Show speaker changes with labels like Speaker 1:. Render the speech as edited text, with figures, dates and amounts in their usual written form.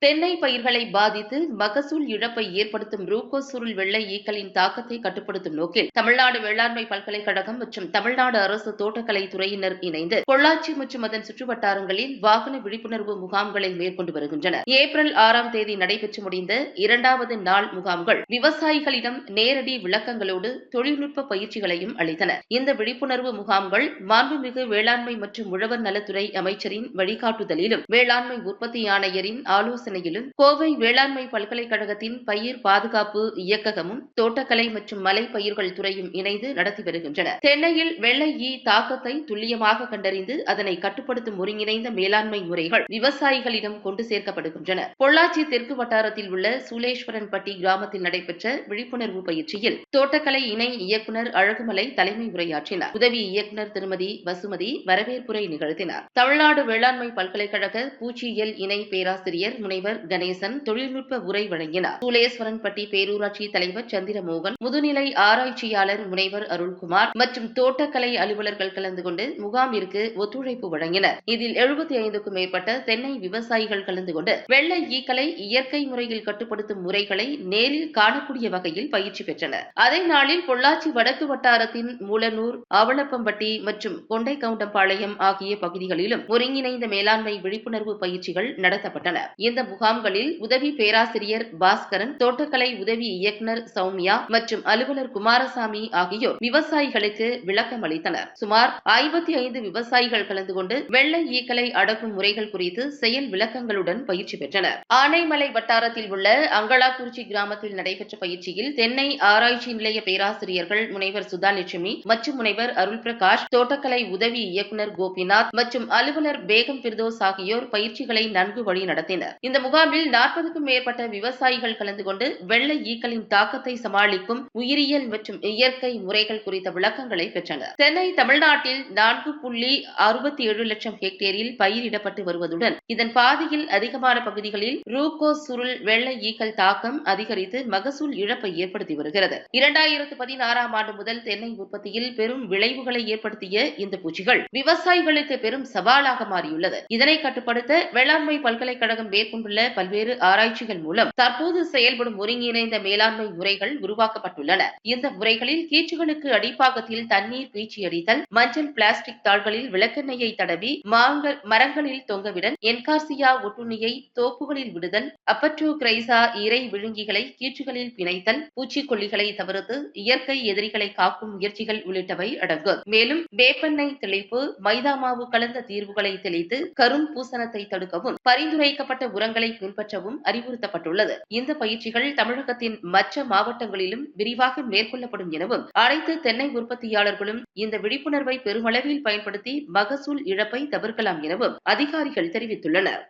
Speaker 1: தென்னை பயிர்களை பாதித்து மகசூல் இழப்பை ஏற்படுத்தும் ரூகோஸ் சுருள் வெள்ளை ஈக்களின் தாக்கத்தை கட்டுப்படுத்தும் நோக்கில் தமிழ்நாடு வேளாண்மை பல்கலைக்கழகம் மற்றும் தமிழ்நாடு அரசு தோட்டக்கலை துறையினர் இணைந்து பொள்ளாச்சி மற்றும் அதன் சுற்றுவட்டாரங்களில் வாகன விழிப்புணர்வு முகாம்களை மேற்கொண்டு வருகின்றனர். ஏப்ரல் 6ஆம் தேதி நடைபெற்று முடிந்த 2வது நாள் முகாம்கள் விவசாயிகளிடம் நேரடி விளக்கங்களோடு தொழில்நுட்ப பயிற்சிகளையும் அளித்தன. இந்த விழிப்புணர்வு முகாம்கள் மாண்புமிகு வேளாண்மை மற்றும் உழவர் நலத்துறை அமைச்சரின் வழிகாட்டுதலிலும் வேளாண்மை உற்பத்தி ஆணையரின் ஆலோசனையிலும் கோவை வேளாண்மை பல்கலைக்கழகத்தின் பயிர் பாதுகாப்பு இயக்ககமும் தோட்டக்கலை மற்றும் மலை பயிர்கள் துறையும் இணைந்து நடத்தி வருகின்றன. தென்னையில் வெள்ளை ஈ தாக்கத்தை துல்லியமாக கண்டறிந்து அதனை கட்டுப்படுத்தும் ஒருங்கிணைந்த மேலாண்மை முறைகள் விவசாயிகளிடம் கொண்டு சேர்க்கப்படுகின்றன. பொள்ளாச்சி தெற்கு வட்டாரத்தில் உள்ள சூலேஸ்வரன்பட்டி கிராமத்தில் நடைபெற்ற விழிப்புணர்வு பயிற்சியில் தோட்டக்கலை இணை இயக்குநர் அழகுமலை தலைமை உரையாற்றினார். உதவி இயக்குநர் திருமதி வசுமதி வரவேற்புரை நிகழ்த்தினார். தமிழ்நாடு வேளாண்மை பல்கலைக்கழக பூச்சியியல் இணை பேராசிரியர் முனைவர் கணேசன் தொழில்நுட்ப உரை வழங்கினார். சூலேஸ்வரன்பட்டி பேரூராட்சி தலைவர் சந்திரமோகன், முதுநிலை ஆராய்ச்சியாளர் முனைவர் அருள்குமார் மற்றும் தோட்டக்கலை அலுவலர்கள் கலந்து கொண்டு முகாமிற்கு ஒத்துழைப்பு வழங்கினர். இதில் 75க்கும் மேற்பட்ட தென்னை விவசாயிகள் கலந்து கொண்டு வெள்ளை ஈக்களை இயற்கை முறையில் கட்டுப்படுத்தும் முறைகளை நேரில் காணக்கூடிய வகையில் பயிற்சி பெற்றனர். அதே நாளில் பொள்ளாச்சி வடக்கு வட்டாரத்தின் மூலனூர், ஆவளப்பம்பட்டி மற்றும் கொண்டைக்கவுண்டம்பாளையம் ஆகிய பகுதிகளிலும் ஒருங்கிணைந்த மேலாண்மை விழிப்புணர்வு பயிற்சிகள் நடத்தப்பட்டன. இந்த முகாம்களில் உதவி பேராசிரியர் பாஸ்கரன், தோட்டக்கலை உதவி இயக்குநர் சௌமியா மற்றும் அலுவலர் குமாரசாமி ஆகியோர் விவசாயிகளுக்கு விளக்கம் அளித்தனர். சுமார் 55 விவசாயிகள் கலந்து கொண்டு வெள்ளை ஈக்களை அடக்கும் முறைகள் குறித்து செயல் விளக்கங்களுடன் பயிற்சி பெற்றனர். ஆனைமலை வட்டாரத்தில் உள்ள அங்கலாக்குறிச்சி கிராமத்தில் நடைபெற்ற பயிற்சியில் தென்னை ஆராய்ச்சி நிலைய பேராசிரியர்கள் முனைவர் சுதாலட்சுமி மற்றும் முனைவர் அருள் பிரகாஷ், தோட்டக்கலை உதவி இயக்குநர் கோபிநாத் மற்றும் அலுவலர் பேகம் பிர்தோஸ் ஆகியோர் பயிற்சிகளை நன்கு வழி நடத்தினர். இந்த முகாமில் 40க்கும் மேற்பட்ட விவசாயிகள் கலந்து கொண்டு வெள்ளை ஈக்களின் தாக்கத்தை சமாளிக்கும் உயிரியல் மற்றும் இயற்கை முறைகள் குறித்த விளக்கங்களை பெற்றனர். தென்னை தமிழ்நாட்டில் 4.67 லட்சம் ஹெக்டேரில் பயிரிடப்பட்டு வருவதுடன் இதன் பாதியில் அதிகமான பகுதிகளில் ரூகோஸ் சுருள் வெள்ளை ஈக்கள் தாக்கம் அதிகரித்து மகசூல் இழப்பை ஏற்படுத்தி வருகிறது. 2016ஆம் ஆண்டு முதல் தென்னை உற்பத்தியில் பெரும் விளைவுகளை ஏற்படுத்திய இந்த பூச்சிகள் விவசாயிகளுக்கு பெரும் சவாலாக மாறியுள்ளது. இதனை கட்டுப்படுத்த வேளாண்மை பல்கலைக்கழகம் மேற்கொண்டுள்ள பல்வேறு ஆராய்ச்சிகள் மூலம் தற்போது செயல்படும் ஒருங்கிணைந்த மேலாண்மை முறைகள் உருவாக்கப்பட்டுள்ளன. இந்த முறைகளில் கீற்றுகளுக்கு அடிப்பாகத்தில் தண்ணீர் பீச்சி அடித்தல், மஞ்சள் பிளாஸ்டிக் தாள்களில் விளக்கெண்ணெயை தடவி மரங்களில் தொங்கவிடல், என்கார்சியா ஒட்டுண்ணியை தோப்புகளில் விடுதல், அப்பட்ரோகிரைசா இறை விழுங்கிகளை கீற்றுகளில் பிணைத்தல், பூச்சிக்கொல்லிகளை தவிர்த்து இயற்கை எதிரிகளை காக்கும் முயற்சிகள் உள்ளிட்டவை அடங்கும். மேலும் வேப்பெண்ணெய் தெளிப்பு, மைதா மாவு கலந்த தீர்வுகளை தெளித்து கரும் பூசணத்தை தடுக்கவும் பரிந்துரைக்கப்பட்ட உரங்களை பின்பற்றவும் அறிவுறுத்தப்பட்டுள்ளது. இந்த பயிற்சிகள் தமிழகத்தின் மற்ற மாவட்டங்களிலும் விரிவாக மேற்கொள்ளப்படும் எனவும் அனைத்து தென்னை உற்பத்தியாளர்களும் இந்த விழிப்புணர்வை பெருமளவில் பயன்படுத்தி மகசூல் இழப்பை தவிர்க்கலாம் எனவும் அதிகாரிகள் தெரிவித்துள்ளனர்.